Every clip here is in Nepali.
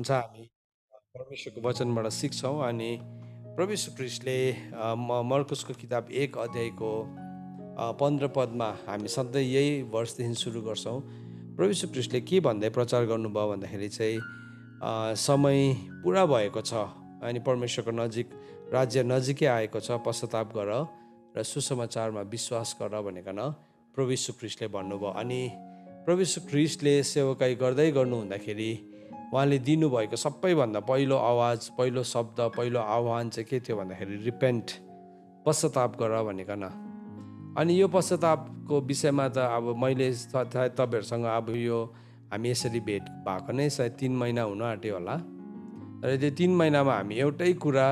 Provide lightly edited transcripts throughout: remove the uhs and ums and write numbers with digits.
हुन्छ हामी परमेश्वरको वचनबाट सिक्छौँ अनि प्रभु यीशु ख्रीष्टले मर्कुसको किताब 1 अध्यायको 15 पदमा हामी सधैँ यही वर्षदेखि सुरु गर्छौँ। प्रभु यीशु ख्रीष्टले के भन्दै प्रचार गर्नुभयो भन्दाखेरि चाहिँ समय पुरा भएको छ अनि परमेश्वरको राज्य नजिकै आएको छ, पश्चाताप गर र सुसमाचारमा विश्वास गर भनेकन प्रभु यीशु ख्रीष्टले भन्नुभयो। अनि प्रभु यीशु ख्रीष्टले सेवकाई गर्दै गर्नु हुँदाखेरि उहाँले दिनुभएको सबैभन्दा पहिलो आवाज, पहिलो शब्द, पहिलो आह्वान चाहिँ के थियो भन्दाखेरि रिपेन्ट, पश्चाताप गर भनेकन। अनि यो पश्चातापको विषयमा त अब मैले तपाईँहरूसँग अब यो हामी यसरी भेट भएको नै सायद 3 महिना हुन आँट्यो होला। तर त्यो 3 महिनामा हामी एउटै कुरा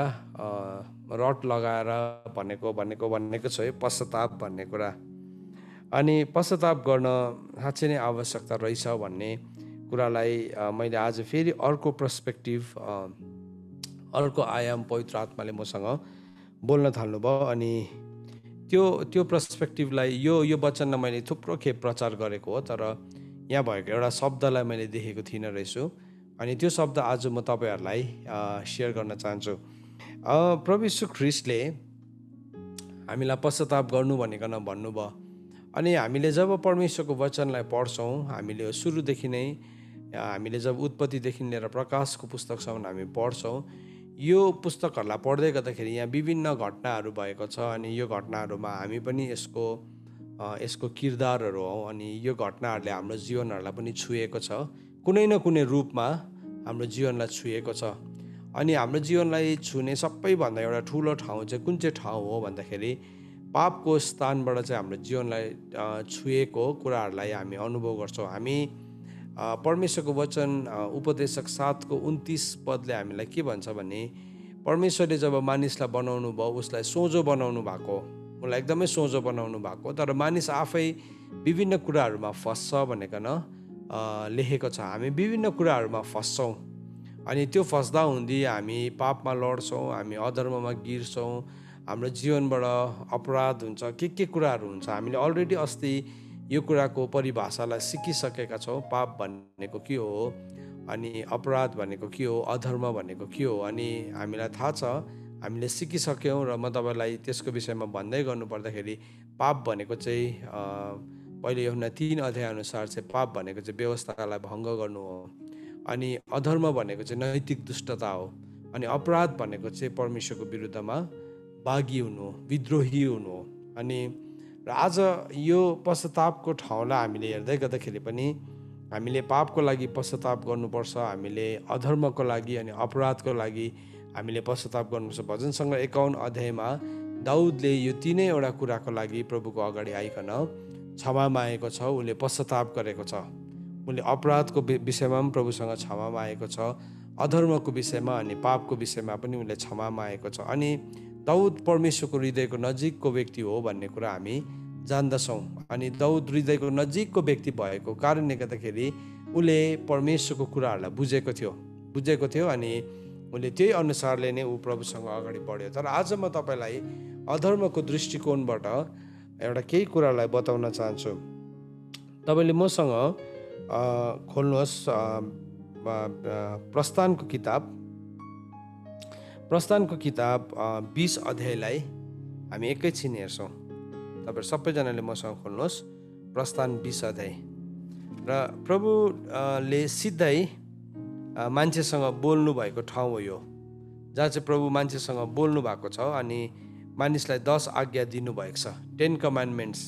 रट लगाएर भनेको छ, यो पश्चाताप भन्ने कुरा। अनि पश्चाताप गर्न साँच्चै नै आवश्यकता रहेछ भन्ने कुरालाई मैले आज फेरि अर्को पर्सपेक्टिभ, अर्को आयाम पवित्र आत्माले मसँग बोल्न थाल्नुभयो। अनि त्यो पर्सपेक्टिभलाई यो वचनलाई मैले थुप्रो खेप प्रचार गरेको हो, तर यहाँ भएको एउटा शब्दलाई मैले देखेको थिइनँ रहेछु। अनि त्यो शब्द आज म तपाईँहरूलाई सेयर गर्न चाहन्छु। प्रभु यीशु ख्रीष्टले हामीलाई पश्चाताप गर्नु भनेकन भन्नुभयो। अनि हामीले जब परमेश्वरको वचनलाई पढ्छौँ, हामीले सुरुदेखि नै हामीले जब उत्पत्तिदेखि लिएर प्रकाशको पुस्तकसम्म हामी पढ्छौँ, यो पुस्तकहरूलाई पढ्दै गर्दाखेरि यहाँ विभिन्न घटनाहरू भएको छ। अनि यो घटनाहरूमा हामी पनि यसको किरदारहरू हौँ। अनि यो घटनाहरूले हाम्रो जीवनहरूलाई पनि छुएको छ, कुनै न कुनै रूपमा हाम्रो जीवनलाई छुएको छ। अनि हाम्रो जीवनलाई छुने सबैभन्दा एउटा ठुलो ठाउँ चाहिँ कुन चाहिँ ठाउँ हो भन्दाखेरि पापको स्थानबाट चाहिँ हाम्रो जीवनलाई छुएको कुराहरूलाई हामी अनुभव गर्छौँ। हामी परमेश्वरको वचन उपदेशक 7:29 पदले हामीलाई के भन्छ भने, परमेश्वरले जब मानिसलाई बनाउनु भयो, उसलाई सोझो बनाउनु भएको, उसलाई एकदमै सोझो बनाउनु भएको, तर मानिस आफै विभिन्न कुराहरूमा फस्छ भनेकन लेखेको छ। हामी विभिन्न कुराहरूमा फस्छौँ अनि त्यो फस्दा हुँदी हामी पापमा लड्छौँ, हामी अधर्ममा गिर्छौँ, हाम्रो जीवनबाट अपराध हुन्छ, के कुराहरू हुन्छ। हामीले अलरेडी अस्ति यो कुराको परिभाषालाई सिकिसकेका छौँ। पाप भनेको के हो, अनि अपराध भनेको के हो, अधर्म भनेको के हो, अनि हामीलाई थाहा छ, हामीले सिकिसक्यौँ। र म तपाईँलाई त्यसको विषयमा भन्दै गर्नु पर्दाखेरि पाप भनेको चाहिँ पहिले यूहन्ना 3 अध्याय अनुसार चाहिँ पाप भनेको चाहिँ व्यवस्थालाई भङ्ग गर्नु हो। अनि अधर्म भनेको चाहिँ नैतिक दुष्टता हो। अनि अपराध भनेको चाहिँ परमेश्वरको विरुद्धमा बागी हुनु हो, विद्रोही हुनु हो। अनि र आज यो पश्चातापको ठाउँलाई हामीले हेर्दै गर्दाखेरि पनि हामीले पापको लागि पश्चाताप गर्नुपर्छ, हामीले अधर्मको लागि अनि अपराधको लागि हामीले पश्चाताप गर्नुपर्छ। भजन सङ्ग्रह 51 अध्यायमा दाउदले यो तीनैवटा कुराको लागि प्रभुको अगाडि आइकन क्षमा मागेको छ, उसले पश्चाताप गरेको छ। उसले अपराधको विषयमा पनि प्रभुसँग क्षमा मागेको छ, अधर्मको विषयमा अनि पापको विषयमा पनि उसले क्षमा मागेको छ। अनि दाउद परमेश्वरको हृदयको नजिकको व्यक्ति हो भन्ने कुरा हामी जान्दछौँ। अनि दाउद हृदयको नजिकको व्यक्ति भएको कारणले गर्दाखेरि उसले परमेश्वरको कुराहरूलाई बुझेको थियो अनि उसले त्यही अनुसारले नै ऊ प्रभुसँग अगाडि बढ्यो। तर आज म तपाईँलाई अधर्मको दृष्टिकोणबाट एउटा केही कुरालाई बताउन चाहन्छु। तपाईँले मसँग खोल्नुहोस् प्रस्थानको किताब 20 अध्यायलाई हामी एकैछिन हेर्छौँ। तपाईँ सबैजनाले मसँग खोल्नुहोस् प्रस्थान 20 अध्याय। र प्रभुले सिधै मान्छेसँग बोल्नु भएको ठाउँ हो यो, जहाँ चाहिँ प्रभु मान्छेसँग बोल्नु भएको छ अनि मानिसलाई 10 आज्ञा दिनुभएको छ, 10 कमान्डमेन्ट्स।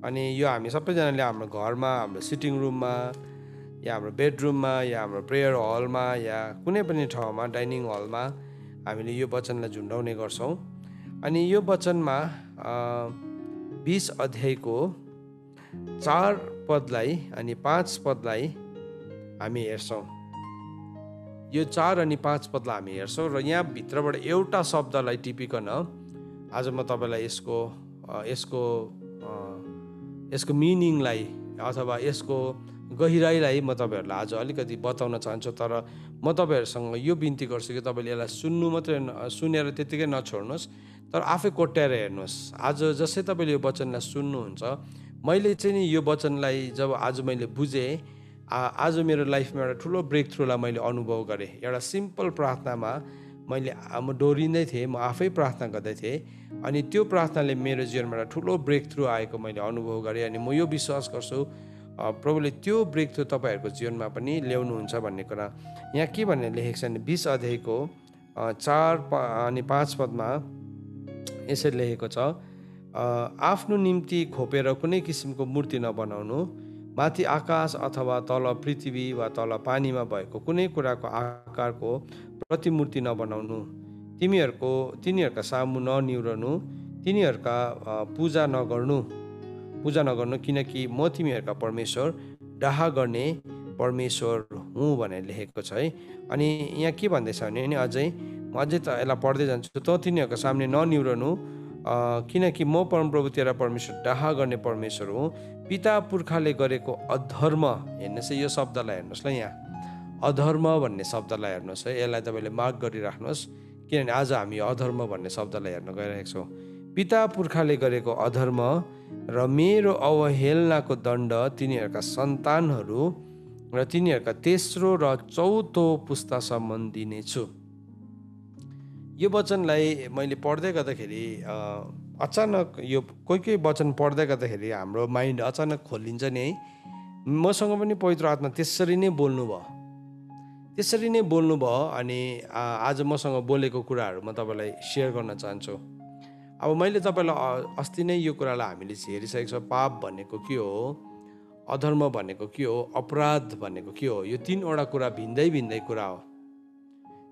अनि यो हामी सबैजनाले हाम्रो घरमा, हाम्रो सिटिङ रुममा या हाम्रो बेडरुममा या हाम्रो प्रेयर हलमा या कुनै पनि ठाउँमा, डाइनिङ हलमा हामीले यो वचनलाई झुन्डाउने गर्छौँ। अनि यो वचनमा 20 अध्यायको 4 पदलाई अनि 5 पदलाई हामी हेर्छौँ। यो 4 अनि 5 पदलाई हामी हेर्छौँ र यहाँ भित्रबाट एउटा शब्दलाई टिपिकन आज म तपाईँलाई यसको मिनिङलाई अथवा यसको गहिराईलाई म तपाईँहरूलाई आज अलिकति बताउन चाहन्छु। तर म तपाईँहरूसँग यो बिन्ती गर्छु कि तपाईँले यसलाई सुनेर त्यत्तिकै नछोड्नुहोस्, तर आफै कोट्याएर हेर्नुहोस्। आज जसै तपाईँले यो वचनलाई सुन्नुहुन्छ, मैले चाहिँ नि यो वचनलाई जब आज मैले बुझेँ आज मेरो लाइफमा एउटा ठुलो ब्रेक थ्रुलाई मैले अनुभव गरेँ। एउटा सिम्पल प्रार्थनामा म डोरिँदै थिएँ, म आफै प्रार्थना गर्दै थिएँ अनि त्यो प्रार्थनाले मेरो जीवनमा एउटा ठुलो ब्रेक थ्रु आएको मैले अनुभव गरेँ। अनि म यो विश्वास गर्छु प्रभुले त्यो ब्रेक थ्रु तपाईँहरूको जीवनमा पनि ल्याउनुहुन्छ भन्ने कुरा। यहाँ के भनेर लेखेको छ भने 20 अध्यायको 4 अनि 5 पदमा यसरी लेखेको छ, आफ्नो निम्ति खोपेर कुनै किसिमको मूर्ति नबनाउनु, माथि आकाश अथवा तल पृथ्वी वा तल पानीमा भएको कुनै कुराको आकारको प्रतिमूर्ति नबनाउनु, तिनीहरूका सामु ननिउरनु, तिनीहरूका पूजा नगर्नु, किनकि म तिमीहरूका परमेश्वर, डाहा गर्ने परमेश्वर हुँ भनेर लेखेको छ है। अनि यहाँ के भन्दैछ भने अझै त यसलाई पढ्दै जान्छु। त तिनीहरूको सामने ननिउरनु, किनकि म परमप्रभु तेरा परमेश्वर, डाहा गर्ने परमेश्वर हुँ। पिता पुर्खाले गरेको अधर्म, हेर्नुहोस् है यो शब्दलाई हेर्नुहोस् ल, यहाँ अधर्म भन्ने शब्दलाई हेर्नुहोस् है, यसलाई तपाईँले मार्क गरिराख्नुहोस्, किनभने आज हामी अधर्म भन्ने शब्दलाई हेर्न गइरहेको छौँ। पिता पुर्खाले गरेको अधर्म र मेरो अवहेलनाको दण्ड तिनीहरूका सन्तानहरू र तिनीहरूका तेस्रो र चौथो पुस्तासम्म दिनेछु। यो वचनलाई मैले पढ्दै गर्दाखेरि अचानक यो कोही वचन पढ्दै गर्दाखेरि हाम्रो माइन्ड अचानक खोलिन्छ नि है। मसँग पनि पवित्र आत्मा त्यसरी नै बोल्नुभयो अनि आज मसँग बोलेको कुराहरू म तपाईँलाई सेयर गर्न चाहन्छु। अब मैले तपाईँलाई अस्ति नै यो कुरालाई हामीले हेरिसकेको छ। पाप भनेको के हो, अधर्म भनेको के हो, अपराध भनेको के हो, यो तीनवटा कुरा भिन्दै कुरा हो।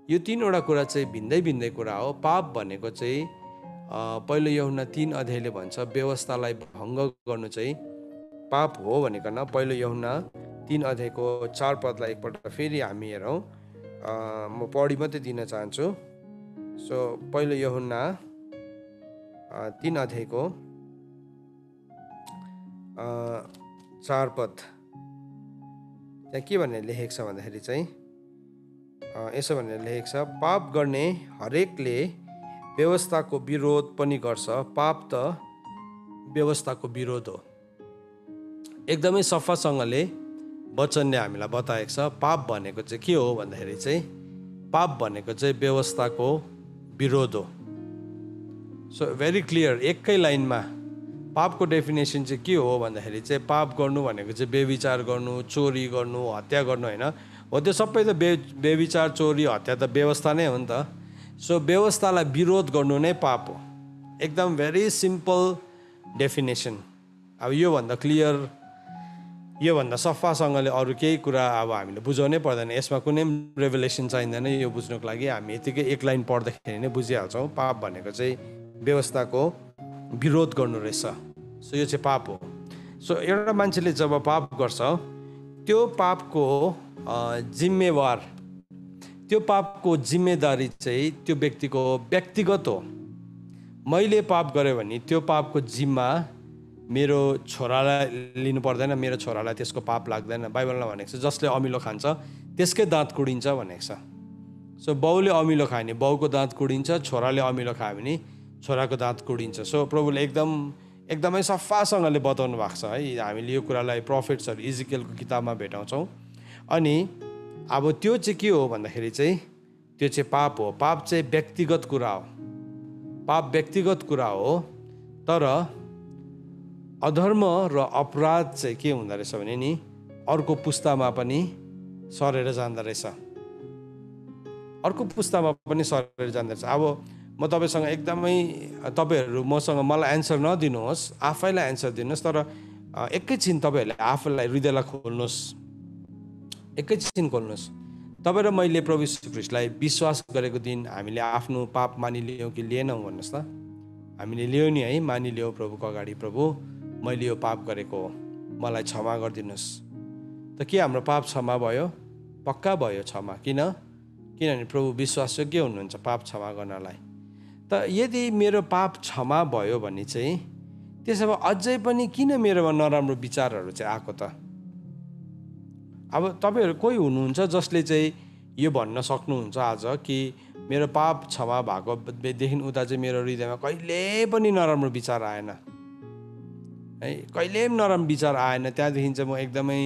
यो तीनवटा कुरा चाहिँ भिन्दै कुरा हो। पाप भनेको चाहिँ पहिलो यूहन्ना 3 अध्यायले भन्छ व्यवस्थालाई भङ्ग गर्नु चाहिँ पाप हो भनिकन। पहिलो यूहन्ना 3 अध्यायको 4 पदलाई एकपल्ट फेरि हामी हेरौँ। म पढी मात्रै दिन चाहन्छु। सो पहिलो यूहन्ना 3 अध्यायको 4 पद, त्यहाँ के भनेर लेखेको छ भन्दाखेरि चाहिँ यसो भनेर लेखेको छ, पाप गर्ने हरेकले व्यवस्थाको विरोध पनि गर्छ। पाप त व्यवस्थाको विरोध हो। एकदमै सफासँगले वचनले हामीलाई बताएको छ पाप भनेको चाहिँ के हो भन्दाखेरि चाहिँ पाप भनेको चाहिँ व्यवस्थाको विरोध हो। सो भेरी क्लियर, एकै लाइनमा पापको डेफिनेसन चाहिँ के हो भन्दाखेरि चाहिँ पाप गर्नु भनेको चाहिँ बेविचार गर्नु, चोरी गर्नु, हत्या गर्नु होइन हो। त्यो सबै त बेविचार, चोरी, हत्या त व्यवस्था नै हो नि त। सो व्यवस्थालाई विरोध गर्नु नै पाप हो। एकदम भेरी सिम्पल डेफिनेसन। अब योभन्दा क्लियर, योभन्दा सफासँगले अरू केही कुरा अब हामीले बुझाउनै पर्दैन। यसमा कुनै रेभेलेसन चाहिँदैन यो बुझ्नुको लागि। हामी यतिकै एक लाइन पढ्दाखेरि नै बुझिहाल्छौँ पाप भनेको चाहिँ व्यवस्थाको विरोध गर्नु रहेछ। सो यो चाहिँ पाप हो। सो एउटा मान्छेले जब पाप गर्छ त्यो पापको जिम्मेवार, त्यो पापको जिम्मेदारी चाहिँ त्यो व्यक्तिको व्यक्तिगत हो। मैले पाप गरेँ भने त्यो पापको जिम्मा मेरो छोरालाई लिनु पर्दैन, मेरो छोरालाई त्यसको पाप लाग्दैन। बाइबलमा भनेको छ जसले अमिलो खान्छ त्यसकै दाँत कुडिन्छ भनेको छ। सो बाउले अमिलो खायो भने बाउको दाँत कुडिन्छ, छोराले अमिलो खायो भने छोराको दाँत कुडिन्छ। सो प्रभुले एकदमै सफासँगले बताउनु भएको छ है। हामीले यो कुरालाई प्रोफेट्सहरू इजिकेलको किताबमा भेटाउँछौँ। अनि अब त्यो चाहिँ के हो भन्दाखेरि चाहिँ त्यो चाहिँ पाप हो। पाप चाहिँ व्यक्तिगत कुरा हो। पाप व्यक्तिगत कुरा हो। तर अधर्म र अपराध चाहिँ के हुँदो रहेछ भने नि अर्को पुस्तामा पनि सरेर जाँदो रहेछ। अर्को पुस्तामा पनि सरेर जाँदो रहेछ। अब म तपाईँसँग एकदमै, तपाईँहरू मलाई एन्सर नदिनुहोस्, आफैलाई एन्सर दिनुहोस्। तर एकैछिन तपाईँहरूले आफूलाई, हृदयलाई खोल्नुहोस्, एकैछिन खोल्नुहोस्। तपाईँ र मैले प्रभु यीशु ख्रीष्टलाई विश्वास गरेको दिन हामीले आफ्नो पाप मानिलियौँ कि लिएनौँ भन्नुहोस् त। हामीले लियौँ नि है, मानिलियौँ प्रभुको अगाडि, प्रभु मैले यो पाप गरेको हो, मलाई क्षमा गरिदिनुहोस्। त के हाम्रो पाप क्षमा भयो? पक्का भयो क्षमा। किनभने प्रभु विश्वासयोग्य हुनुहुन्छ पाप क्षमा गर्नलाई। त यदि मेरो पाप क्षमा भयो भने चाहिँ त्यसो भए अझै पनि किन मेरोमा नराम्रो विचारहरू चाहिँ आएको त? अब तपाईँहरू कोही हुनुहुन्छ जसले चाहिँ यो भन्न सक्नुहुन्छ आज कि मेरो पाप क्षमा भएकोदेखि उता चाहिँ मेरो हृदयमा कहिले पनि नराम्रो विचार आएन है, कहिले पनि नराम्रो विचार आएन। त्यहाँदेखि चाहिँ म एकदमै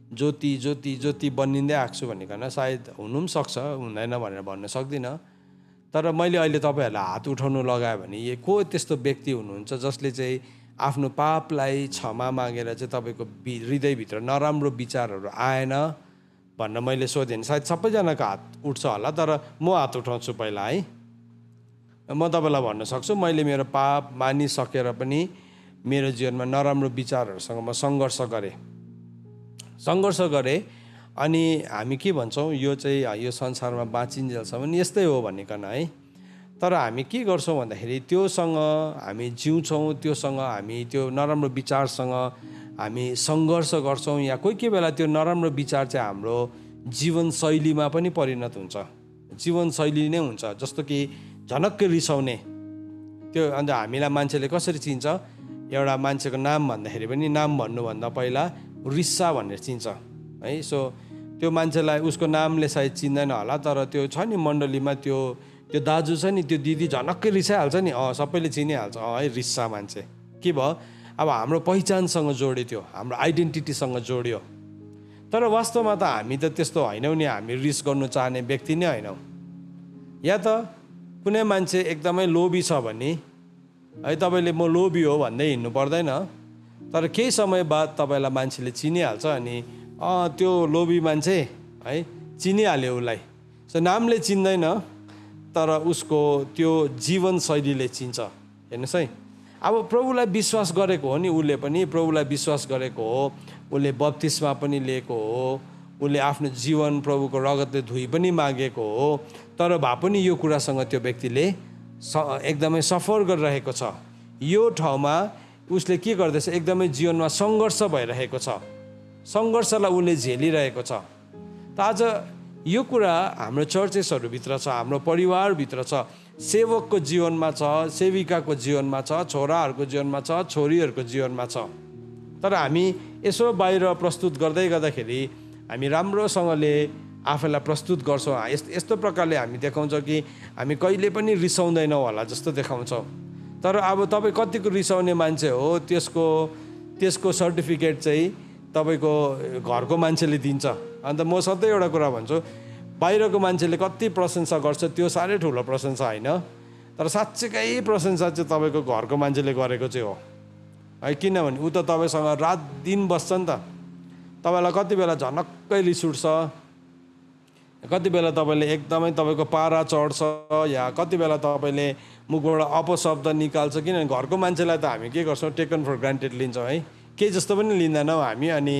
ज्योति ज्योति ज्योति बनिँदै आएको छु भनिकन सायद हुनु पनि सक्छ, हुँदैन भनेर भन्न सक्दिनँ। तर मैले अहिले तपाईँहरूलाई हात उठाउनु लगायो भने को त्यस्तो व्यक्ति हुनुहुन्छ जसले चाहिँ आफ्नो पापलाई क्षमा मागेर चाहिँ तपाईँको हृदयभित्र नराम्रो विचारहरू आएन भनेर मैले सोधेँ भने सायद सबैजनाको हात उठ्छ होला। तर म हात उठाउँछु पहिला है। म तपाईँलाई भन्न सक्छु मैले मेरो पाप मानिसकेर पनि मेरो जीवनमा नराम्रो विचारहरूसँग म सङ्घर्ष गरेँ। अनि हामी के भन्छौँ, यो चाहिँ यो संसारमा बाँचिन्जेलसम्म यस्तै हो भनिकन है। तर हामी के गर्छौँ भन्दाखेरि त्योसँग हामी जिउँछौँ, त्योसँग हामी त्यो नराम्रो विचारसँग हामी सङ्घर्ष गर्छौँ, या कोही बेला त्यो नराम्रो विचार चाहिँ हाम्रो जीवनशैलीमा पनि परिणत हुन्छ, जीवनशैली नै हुन्छ। जस्तो कि झनक्कै रिसाउने त्यो। अन्त हामीलाई मान्छेले कसरी चिन्छ, एउटा मान्छेको नाम भन्दाखेरि पनि नाम भन्नुभन्दा पहिला रिस्सा भनेर चिन्छ है। सो त्यो मान्छेलाई उसको नामले सायद चिन्दैन होला, तर त्यो छ नि मण्डलीमा त्यो दाजु छ नि, त्यो दिदी झनक्कै रिसाइहाल्छ नि, सबैले चिनिहाल्छ है रिस्सा मान्छे। के भयो, अब हाम्रो पहिचानसँग जोड्यो, त्यो हाम्रो आइडेन्टिटीसँग जोड्यो। तर वास्तवमा त हामी त त्यस्तो होइनौँ नि, हामी रिस गर्नु चाहने व्यक्ति नै होइनौँ। या त कुनै मान्छे एकदमै लोभी छ भने है तपाईँले म लोभी हो भन्दै हिँड्नु पर्दैन। तर केही समय बाद तपाईँलाई मान्छेले चिनिहाल्छ, अनि त्यो लोभी मान्छे है चिनिहाल्यो उसलाई। सो नामले चिन्दैन, तर उसको त्यो जीवनशैलीले चिन्छ। हेर्नुहोस् है, अब प्रभुलाई विश्वास गरेको हो नि, उसले पनि प्रभुलाई विश्वास गरेको हो, उसले बप्तिस्मा पनि लिएको हो, उसले आफ्नो जीवन प्रभुको रगतले धोइ पनि मागेको हो। तर भए पनि यो कुरासँग त्यो व्यक्तिले एकदमै सफर गरिरहेको छ। यो ठाउँमा उसले के गर्दैछ, एकदमै जीवनमा सङ्घर्ष भइरहेको छ, सङ्घर्षलाई उसले झेलिरहेको छ। त आज यो कुरा हाम्रो चर्चेसहरूभित्र छ, हाम्रो परिवारभित्र छ, सेवकको जीवनमा छ, सेविकाको जीवनमा छ, छोराहरूको जीवनमा छ, छोरीहरूको जीवनमा छ। तर हामी यसो बाहिर प्रस्तुत गर्दाखेरि हामी राम्रोसँगले आफैलाई प्रस्तुत गर्छौँ, यस्तो प्रकारले हामी देखाउँछौँ कि हामी कहिले पनि रिसाउँदैनौँ होला जस्तो देखाउँछौँ। तर अब तपाईँ कतिको रिसाउने मान्छे हो, त्यसको सर्टिफिकेट चाहिँ तपाईँको घरको मान्छेले दिन्छ। अन्त म सधैँ एउटा कुरा भन्छु, बाहिरको मान्छेले कति प्रशंसा गर्छ त्यो साह्रै ठुलो प्रशंसा होइन, तर साँच्चैकै प्रशंसा चाहिँ तपाईँको घरको मान्छेले गरेको चाहिँ हो है। किनभने ऊ त तपाईँसँग रात दिन बस्छ नि त। तपाईँलाई कति बेला झनक्कै रिस उठ्छ, कति बेला तपाईँले एकदमै तपाईँको पारा चढ्छ, या कति बेला तपाईँले मुखबाट अपशब्द निकाल्छ। किनभने घरको मान्छेलाई त हामी के गर्छौँ, टेकन फर ग्रान्टेड लिन्छौँ है, केही जस्तो पनि लिँदैनौँ हामी। अनि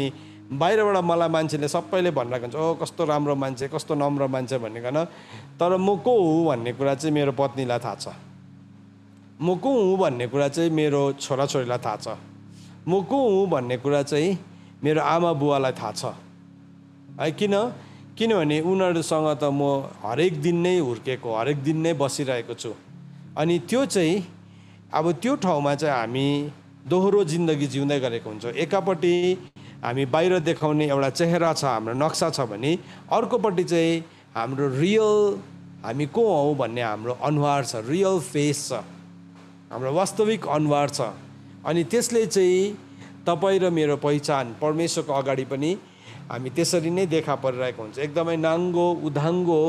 बाहिरबाट मलाई मान्छेले सबैले भनिरहेको हुन्छ, ओ कस्तो राम्रो मान्छे, कस्तो नम्र मान्छे भनिकन। तर म को हुँ भन्ने कुरा चाहिँ मेरो पत्नीलाई थाहा छ, म को हुँ भन्ने कुरा चाहिँ मेरो छोराछोरीलाई थाहा छ, म को हुँ भन्ने कुरा चाहिँ मेरो आमा बुवालाई थाहा छ है। किनभने उनीहरूसँग त म हरेक दिन नै हुर्केको, हरेक दिन नै बसिरहेको छु। अनि त्यो चाहिँ अब त्यो ठाउँमा चाहिँ हामी दोहोरो जिन्दगी जिउँदै गरेको हुन्छौँ। एकापट्टि हामी बाहिर देखाउने एउटा चेहरा छ, हाम्रो नक्सा छ भने अर्कोपट्टि चाहिँ हाम्रो रियल हामी को हौँ भन्ने हाम्रो अनुहार छ, रियल फेस छ, हाम्रो वास्तविक अनुहार छ। अनि त्यसले चाहिँ तपाईँ र मेरो पहिचान परमेश्वरको अगाडि पनि हामी त्यसरी नै देखा परिरहेको हुन्छ, एकदमै नाङ्गो उदाङ्गो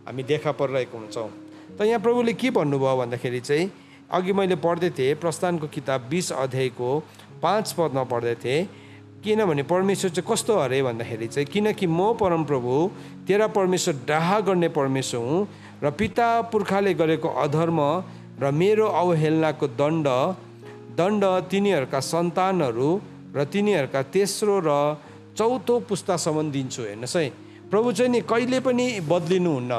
हामी देखा परिरहेको हुन्छौँ। त यहाँ प्रभुले के भन्नुभयो भन्दाखेरि चाहिँ अघि मैले पढ्दै थिएँ, प्रस्थानको किताब 20 अध्यायको 5 पदमा पढ्दै थिएँ। किनभने परमेश्वर चाहिँ कस्तो अरे भन्दाखेरि चाहिँ, किनकि म परमप्रभु तेरा परमेश्वर डाहा गर्ने परमेश्वर हुँ, र पिता पुर्खाले गरेको अधर्म र मेरो अवहेलनाको दण्ड तिनीहरूका सन्तानहरू र तिनीहरूका तेस्रो र चौथो पुस्तासम्म दिन्छु। हेर्नुहोस् है, प्रभु चाहिँ नि कहिले पनि बदलिनुहुन्न,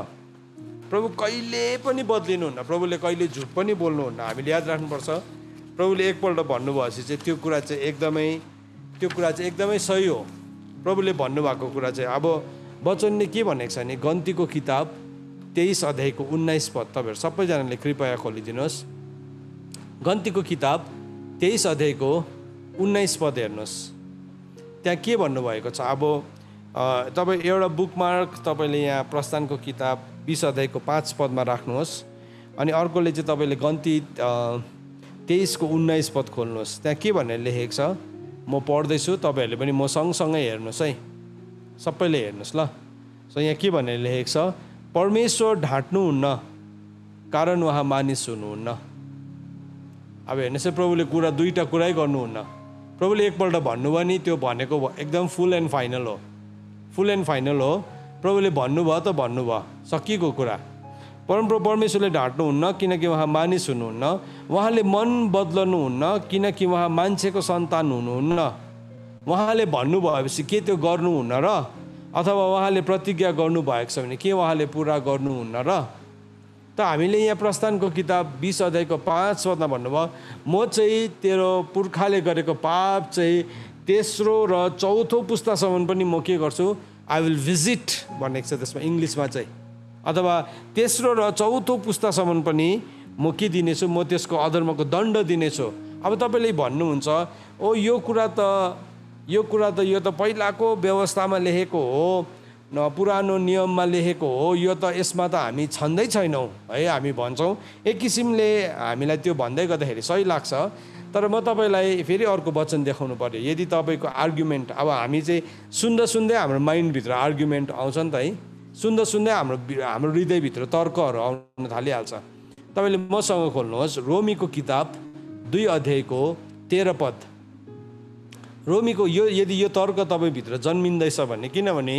प्रभु कहिले पनि बदलिनुहुन्न, प्रभुले कहिले झुट पनि बोल्नुहुन्न। हामीले याद राख्नुपर्छ, प्रभुले एकपल्ट भन्नुभएपछि चाहिँ त्यो कुरा चाहिँ एकदमै सही हो। प्रभुले भन्नुभएको कुरा चाहिँ, अब वचनले के भनेको छ भने, गन्तीको किताब 23 अध्यायको 19 पद, तपाईँहरू सबैजनाले कृपया खोलिदिनुहोस्। गन्तीको किताब 23 अध्यायको 19 पद हेर्नुहोस्, त्यहाँ के भन्नुभएको छ। अब तपाईँ एउटा बुकमार्क तपाईँले यहाँ प्रस्थानको किताब 20 अध्यायको 5 पदमा राख्नुहोस्, अनि अर्कोले चाहिँ तपाईँले गन्ती 23 को 19 पद खोल्नुहोस्। त्यहाँ के भनेर लेखेको छ म पढ्दैछु, तपाईँहरूले पनि म सँगसँगै हेर्नुहोस् है। सबैले हेर्नुहोस् ल। सो यहाँ के भनेर लेखेको छ, परमेश्वर ढाँट्नुहुन्न कारण उहाँ मानिस हुनुहुन्न। अब हेर्नुहोस् है, प्रभुले कुरा दुईवटा कुरै गर्नुहुन्न। प्रभुले एकपल्ट भन्नुभयो नि त्यो भनेको एकदम फुल एन्ड फाइनल हो, फुल एन्ड फाइनल हो। प्रभुले भन्नुभयो त भन्नुभयो, सकिएको कुरा। परमेश्वरले ढाँट्नुहुन्न किनकि उहाँ मानिस हुनुहुन्न, उहाँले मन बदल्नुहुन्न किनकि उहाँ मान्छेको सन्तान हुनुहुन्न। उहाँले भन्नुभएपछि के त्यो गर्नुहुन्न र? अथवा उहाँले प्रतिज्ञा गर्नुभएको छ भने के उहाँले पुरा गर्नुहुन्न र? त हामीले यहाँ प्रस्थानको किताब 20 अध्यायको 5 पदमा भन्नुभयो, म चाहिँ तेरो पुर्खाले गरेको पाप चाहिँ तेस्रो र चौथो पुस्तासम्म पनि म के गर्छु, आई विल भिजिट भनेको छ त्यसमा इङ्ग्लिसमा चाहिँ। अथवा तेस्रो र चौथो पुस्तासम्म पनि म के दिनेछु, म त्यसको अधर्मको दण्ड दिनेछु। अब तपाईँले भन्नुहुन्छ, ओ यो कुरा त पहिलाको व्यवस्थामा लेखेको हो, पुरानो नियममा लेखेको हो, यो त यसमा त हामी छँदै छैनौँ है, हामी भन्छौँ। एक किसिमले हामीलाई त्यो भन्दै गर्दाखेरि सही लाग्छ। तर म तपाईँलाई फेरि अर्को वचन देखाउनु पर्यो। यदि तपाईँको आर्गुमेन्ट, अब हामी चाहिँ सुन्दा सुन्दै हाम्रो माइन्डभित्र आर्गुमेन्ट आउँछ नि त है, सुन्दा सुन्दै हाम्रो हृदयभित्र तर्कहरू आउन थालिहाल्छ। तपाईँले मसँग खोल्नुहोस् रोमीको किताब 2 अध्यायको 13 पद। रोमीको यदि यो तर्क तपाईँभित्र जन्मिँदैछ भने, किनभने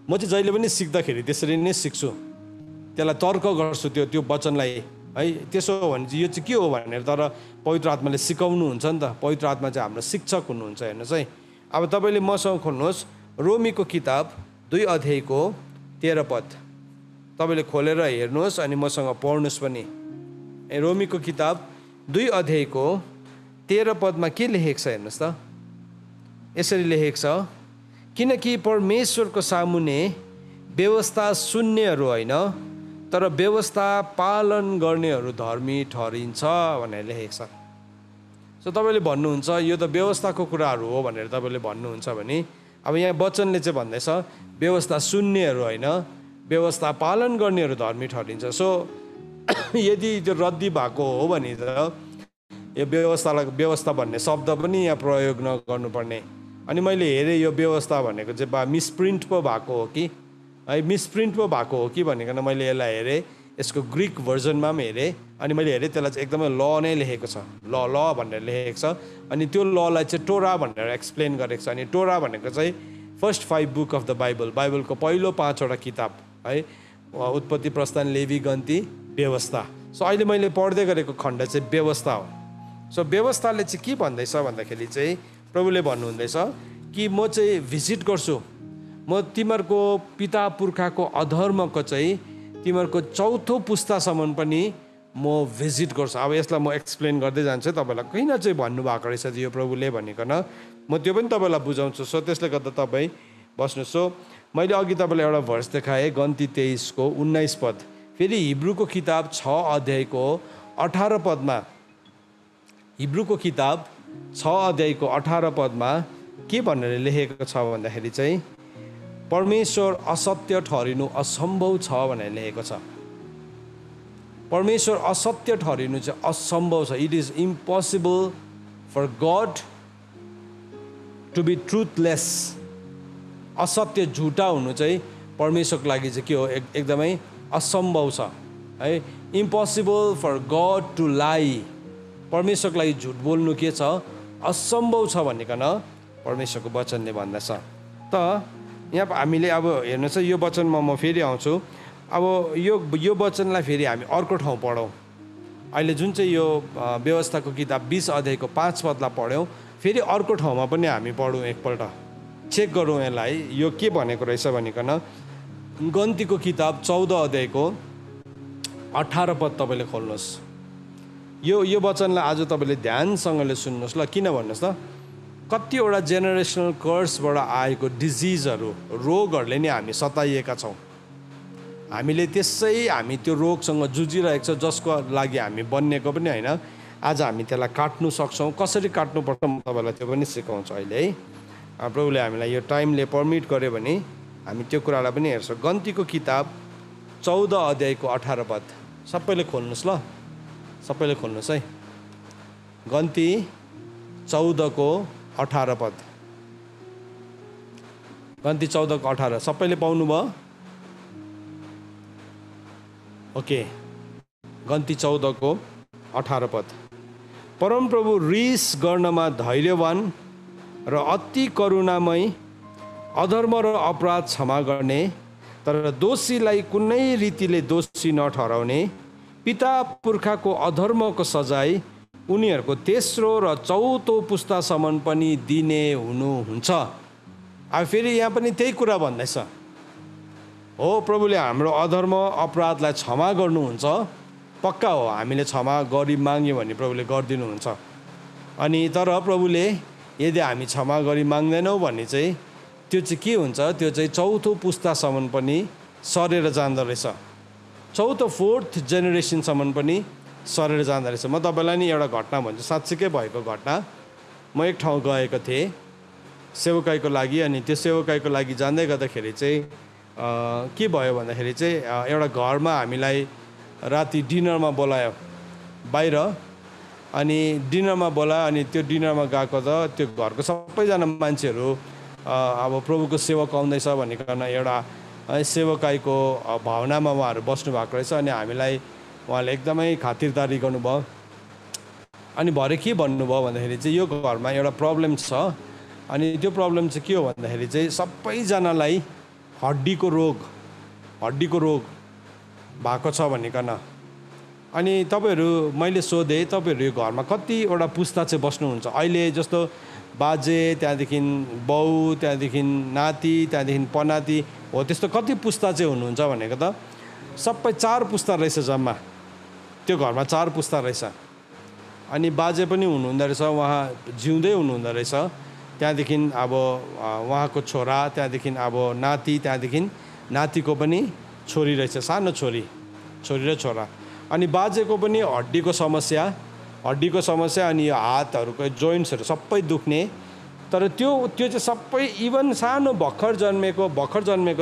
म चाहिँ जहिले पनि सिक्दाखेरि त्यसरी नै सिक्छु, त्यसलाई तर्क गर्छु त्यो वचनलाई है। त्यसो हो भने चाहिँ यो चाहिँ के हो भनेर, तर पवित्र आत्माले सिकाउनुहुन्छ नि त। पवित्र आत्मा चाहिँ हाम्रो शिक्षक हुनुहुन्छ। हेर्नुहोस् है, अब तपाईँले मसँग खोल्नुहोस् रोमीको किताब 2 अध्यायको 13 पद। तपाईँले खोलेर हेर्नुहोस् अनि मसँग पढ्नुहोस् पनि। रोमीको किताब 2 अध्यायको 13 पदमा के लेखेको छ हेर्नुहोस् त। यसरी लेखेको छ, किनकि परमेश्वरको सामुने व्यवस्था सुन्नेहरू होइन तर व्यवस्था पालन गर्नेहरू धर्मी ठहरिन्छ भनेर लेखेको छ। सो तपाईँले भन्नुहुन्छ यो त व्यवस्थाको कुराहरू हो भनेर तपाईँले भन्नुहुन्छ भने, अब यहाँ वचनले चाहिँ भन्दैछ व्यवस्था सुन्नेहरू होइन व्यवस्था पालन गर्नेहरू धर्मी ठहरिन्छ। सो यदि त्यो रद्दी भएको हो भने त यो व्यवस्था भन्ने शब्द पनि यहाँ प्रयोग नगर्नुपर्ने। अनि मैले हेरेँ यो व्यवस्था भनेको चाहिँ मिसप्रिन्ट पो भएको हो कि है, मिसप्रिन्ट पो भएको हो कि भनिकन मैले यसलाई हेरेँ, यसको ग्रिक भर्जनमा पनि हेरेँ। अनि मैले हेरेँ त्यसलाई चाहिँ एकदमै ल नै लेखेको छ, ल भनेर लेखेको छ। अनि त्यो ललाई चाहिँ टोरा भनेर एक्सप्लेन गरेको छ। अनि टोरा भनेको चाहिँ फर्स्ट 5 बुक अफ द बाइबलको पहिलो 5वटा किताब है, उत्पत्ति, प्रस्थान, लेवी, गन्ती, व्यवस्था। सो अहिले मैले पढ्दै गरेको खण्ड चाहिँ व्यवस्था हो। सो व्यवस्थाले चाहिँ के भन्दैछ भन्दाखेरि चाहिँ प्रभुले भन्नुहुँदैछ कि म चाहिँ भिजिट गर्छु, म तिमीहरूको पिता पुर्खाको अधर्मको चाहिँ तिमीहरूको चौथो पुस्तासम्म पनि म भिजिट गर्छु। अब यसलाई म एक्सप्लेन गर्दै जान्छु तपाईँलाई किन चाहिँ भन्नुभएको रहेछ यो प्रभुले भनिकन, म त्यो पनि तपाईँलाई बुझाउँछु। सो त्यसले गर्दा तपाईँ बस्नु। सो मैले अघि तपाईँलाई एउटा भर्स देखाएँ गन्ती 23को 19 पद। फेरि हिब्रूको किताब 6 अध्यायको 18 पदमा, हिब्रूको किताब 6 अध्यायको 18 पदमा के भनेर लेखेको छ भन्दाखेरि चाहिँ परमेश्वर असत्य ठहरिनु असम्भव छ भनेर लेखेको छ। परमेश्वर असत्य ठहरिनु चाहिँ असम्भव छ। It is impossible for god to be truthless. असत्य झुटा हुनु चाहिँ परमेश्वरको लागि चाहिँ के हो, एकदमै असम्भव छ है। इम्पोसिबल फर गड टु लाई। परमेश्वरको लागि झुट बोल्नु के छ, असम्भव छ भनिकन परमेश्वरको वचनले भन्दछ। त यहाँ हामीले अब हेर्नुहोस् यो वचनमा म फेरि आउँछु। अब यो वचनलाई फेरि हामी अर्को ठाउँ पढौँ। अहिले जुन चाहिँ यो व्यवस्थाको किताब 20 अध्यायको 5 पदलाई पढ्यौँ, फेरि अर्को ठाउँमा पनि हामी पढौँ, एकपल्ट चेक गरौँ यसलाई यो के भनेको रहेछ भनिकन। गन्तीको किताब 14 अध्यायको 18 पद तपाईँले खोल्नुहोस्। यो वचनलाई आज तपाईँले ध्यानसँगले सुन्नुहोस् ल। किन भन्नुहोस् त, कतिवटा जेनेरेसनल कर्सबाट आएको डिजिजहरू, रोगहरूले नि हामी सताइएका छौँ। हामीले हामी त्यो रोगसँग जुझिरहेको छ, जसको लागि हामी बनिएको पनि होइन। आज हामी त्यसलाई काट्नु सक्छौँ। कसरी काट्नुपर्छ म तपाईँलाई त्यो पनि सिकाउँछु अहिले है। प्रभुले हामीलाई यो टाइमले पर्मिट गर्यो भने हामी त्यो कुरालाई पनि हेर्छौँ। गन्तीको किताब 14 अध्यायको 18 पद सबैले खोल्नुहोस् ल, सबैले खोल्नुहोस् है। गन्ती 14 को 18 पद। गन्ती 14:18 सबैले पाउनुभयो? ओके, गन्ती 14:18 पद। परमप्रभु रिस गर्नमा धैर्यवान र अति करुणामय, अधर्म र अपराध क्षमा गर्ने, तर दोषीलाई कुनै रीतिले दोषी नठहराउने, पिता पुर्खाको अधर्मको सजाय उनीहरूको तेस्रो र चौथो पुस्तासम्म पनि दिने हुनुहुन्छ। अब फेरि यहाँ पनि त्यही कुरा भन्दैछ, हो प्रभुले हाम्रो अधर्म अपराधलाई क्षमा गर्नुहुन्छ, पक्का हो, हामीले क्षमा गरी माग्यो भने प्रभुले गरिदिनुहुन्छ। अनि तर प्रभुले यदि हामी क्षमा गरी माग्दैनौँ भने चाहिँ त्यो चाहिँ के हुन्छ, त्यो चाहिँ चौथो पुस्तासम्म पनि सरेर जाँदो रहेछ, चौथो 4th जेनेरेसनसम्म पनि सरेर जाँदो रहेछ। म तपाईँलाई नि एउटा घटना भन्छु, साँच्चीकै भएको घटना। म एक ठाउँ गएको थिएँ सेवकाईको लागि, अनि त्यो सेवकाईको लागि जाँदै गर्दाखेरि चाहिँ के भयो भन्दाखेरि चाहिँ एउटा घरमा हामीलाई राति डिनरमा बोलायो बाहिर, अनि डिनरमा बोलायो। अनि त्यो डिनरमा गएको त त्यो घरको सबैजना मान्छेहरू अब प्रभुको सेवक आउँदैछ भनिकन एउटा सेवकाईको भावनामा उहाँहरू बस्नु भएको रहेछ। अनि हामीलाई उहाँले एकदमै खातिरदारी गर्नुभयो। अनि भरे के भन्नुभयो भन्दाखेरि चाहिँ यो घरमा एउटा प्रब्लम छ, अनि त्यो प्रब्लम चाहिँ के हो भन्दाखेरि चाहिँ सबैजनालाई हड्डीको रोग भएको छ भनिकन। अनि तपाईँहरू, मैले सोधेँ तपाईँहरू यो घरमा कतिवटा पुस्ता चाहिँ बस्नुहुन्छ? अहिले जस्तो बाजे, त्यहाँदेखि बाउ, त्यहाँदेखि नाति, त्यहाँदेखि पनाति, हो त्यस्तो कति पुस्ता चाहिँ हुनुहुन्छ भनेको त सबै 4 पुस्ता रहेछ जम्मा, त्यो घरमा 4 पुस्ता रहेछ। अनि बाजे पनि हुनुहुँदो रहेछ, उहाँ जिउँदै हुनुहुँदो रहेछ, त्यहाँदेखि अब उहाँको छोरा, त्यहाँदेखि अब नाति, त्यहाँदेखि नातिको पनि छोरी रहेछ, सानो छोरी र छोरा। अनि बाजेको पनि हड्डीको समस्या, अनि यो हातहरूको जोइन्ट्सहरू सबै दुख्ने। तर त्यो चाहिँ सबै इभन सानो भर्खर जन्मेको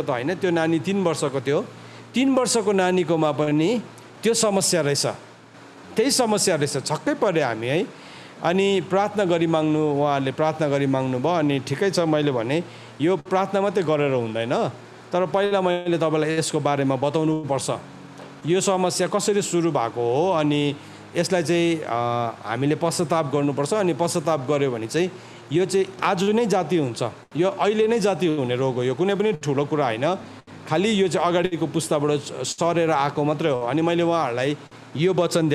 त होइन, त्यो नानी 3 वर्षको थियो, 3 वर्षको नानीकोमा पनि त्यो समस्या रहेछ, त्यही समस्या रहेछ। छक्कै पऱ्यो हामी है। अनि प्रार्थना गरी माग्नु, उहाँहरूले प्रार्थना गरी माग्नुभयो। अनि ठिकै छ, मैले भने यो प्रार्थना मात्रै गरेर हुँदैन, तर पहिला मैले तपाईँलाई यसको बारेमा बताउनु पर्छ, यो समस्या कसरी सुरु भएको हो, अनि यसलाई चाहिँ हामीले पश्चाताप गर्नुपर्छ। अनि पश्चाताप गऱ्यो भने चाहिँ यो चाहिँ आज नै जाती हुन्छ, यो अहिले नै जाती हुने रोग हो, यो कुनै पनि ठुलो कुरा होइन, खालि यो चाहिँ अगाडिको पुस्ताबाट सरेर आएको मात्रै हो। अनि मैले उहाँहरूलाई यो वचन